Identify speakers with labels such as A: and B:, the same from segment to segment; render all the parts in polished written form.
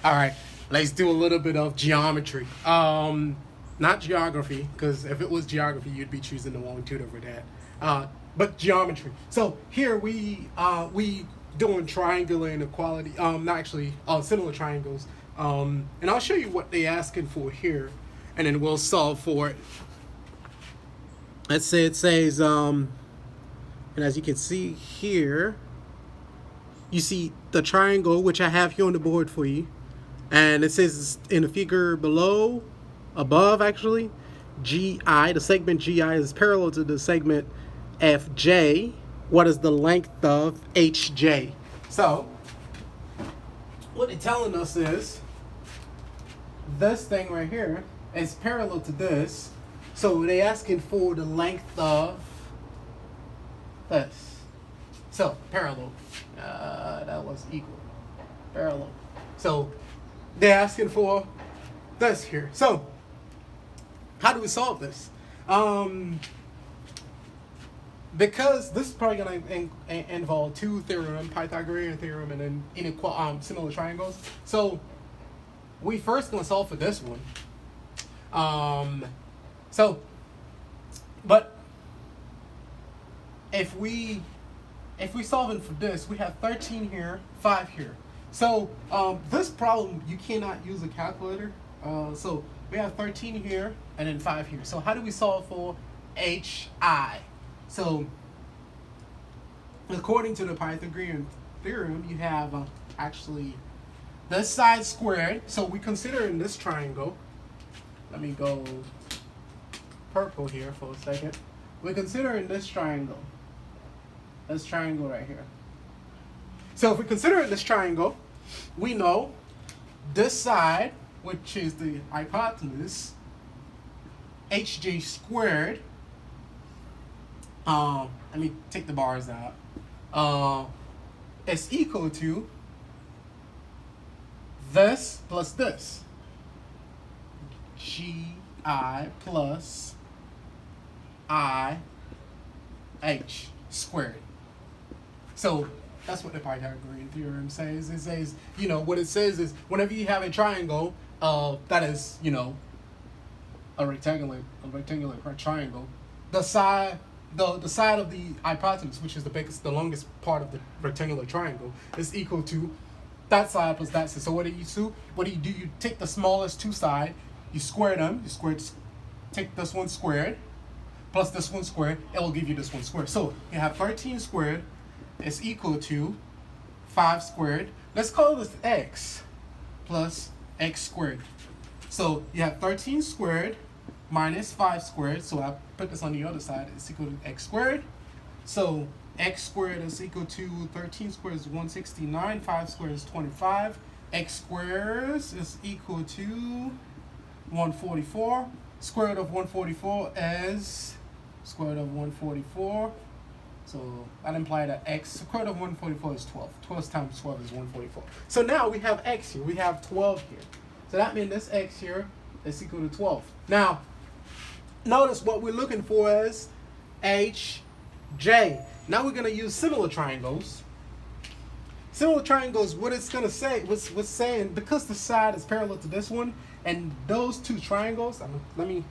A: All right, let's do a little bit of geometry. Not geography, because if it was geography, you'd be choosing the wrong tutor for that. But geometry. So here we doing triangular inequality. Not actually, similar triangles. And I'll show you what they asking for here, and then we'll solve for it. Let's say it says, and as you can see here, you see the triangle which I have here on the board for you. And it says in the figure below, above actually, GI, the segment GI is parallel to the segment FJ. What is the length of HJ? So, what they're telling us is, this thing right here is parallel to this. So they're asking for the length of this. So, parallel. That was equal. Parallel. So, they're asking for this here. So, how do we solve this? Because this is probably going to involve two theorem, Pythagorean theorem, and then similar triangles. So, we first going to solve for this one. But if we solving for this, we have 13 here, 5 here. So this problem, you cannot use a calculator. So we have 13 here and then 5 here. So how do we solve for HI? So according to the Pythagorean theorem, you have actually this side squared. So we consider in this triangle, let me go purple here for a second. We consider in this triangle right here. So if we consider this triangle, we know this side, which is the hypotenuse, HJ squared, let me take the bars out, is equal to this plus this, GI plus IH squared. So that's what the Pythagorean theorem says. It says, what it says is whenever you have a triangle, that is, a rectangular triangle, the side of the hypotenuse, which is the longest part of the rectangular triangle, is equal to that side plus that side. So what do you do? You take the smallest two sides, you square them. Take this one squared plus this one squared, it will give you this one squared. So you have 13 squared is equal to 5 squared. Let's call this x plus x squared. So you have 13 squared minus 5 squared. So I put this on the other side. It's equal to x squared. So x squared is equal to 13 squared is 169. 5 squared is 25. X squared is equal to 144. Square root of 144 is square root of 144. So that implies that x, square root of 144 is 12. 12 times 12 is 144. So now we have x here. We have 12 here. So that means this x here is equal to 12. Now, notice what we're looking for is HJ. Now we're going to use similar triangles. Similar triangles, what it's going to say, what's saying, because the side is parallel to this one, and those two triangles, let me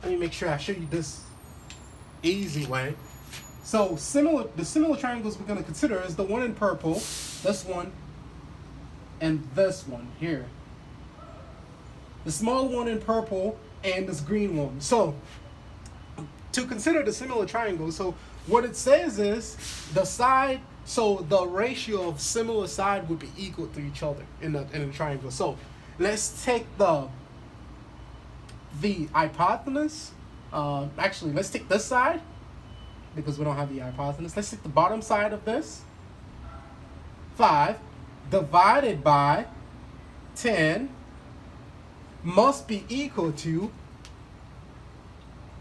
A: make sure I show you this easy way. So the similar triangles we're going to consider is the one in purple, this one, and this one here. The small one in purple and this green one. So to consider the similar triangles, so what it says is the ratio of similar side would be equal to each other in a triangle. So let's take the hypotenuse. Actually, let's take this side because we don't have the hypotenuse. Let's take the bottom side of this. 5 divided by 10 must be equal to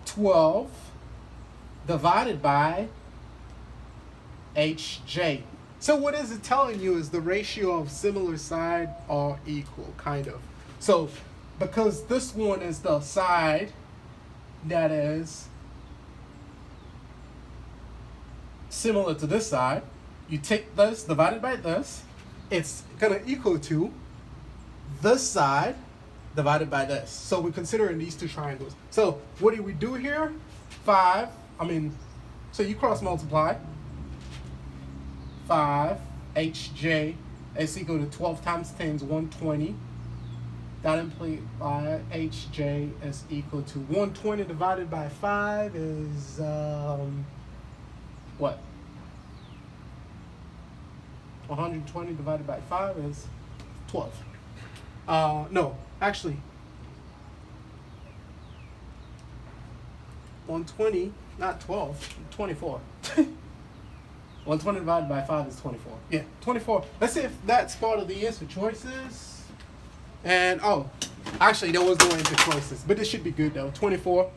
A: 12 divided by HJ. So what is it telling you is the ratio of similar side are equal, kind of. So because this one is the side that is similar to this side, you take this divided by this, it's gonna equal to this side divided by this. So we're considering these two triangles. So what do we do here? So you cross multiply. 5hj is equal to 12 times 10 is 120. That implies hj is equal to 120 divided by 5 is what? 120 divided by 5 is 12. No, actually, 120, not 12, 24. 120 divided by 5 is 24. Yeah, 24. Let's see if that's part of the answer choices. And, actually, there was no answer choices, but this should be good, though. 24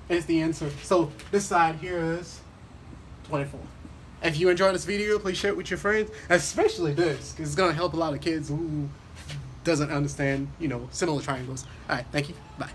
A: is the answer. So this side here is 24. If you enjoyed this video, please share it with your friends, especially this, because it's going to help a lot of kids who doesn't understand, similar triangles. All right, thank you. Bye.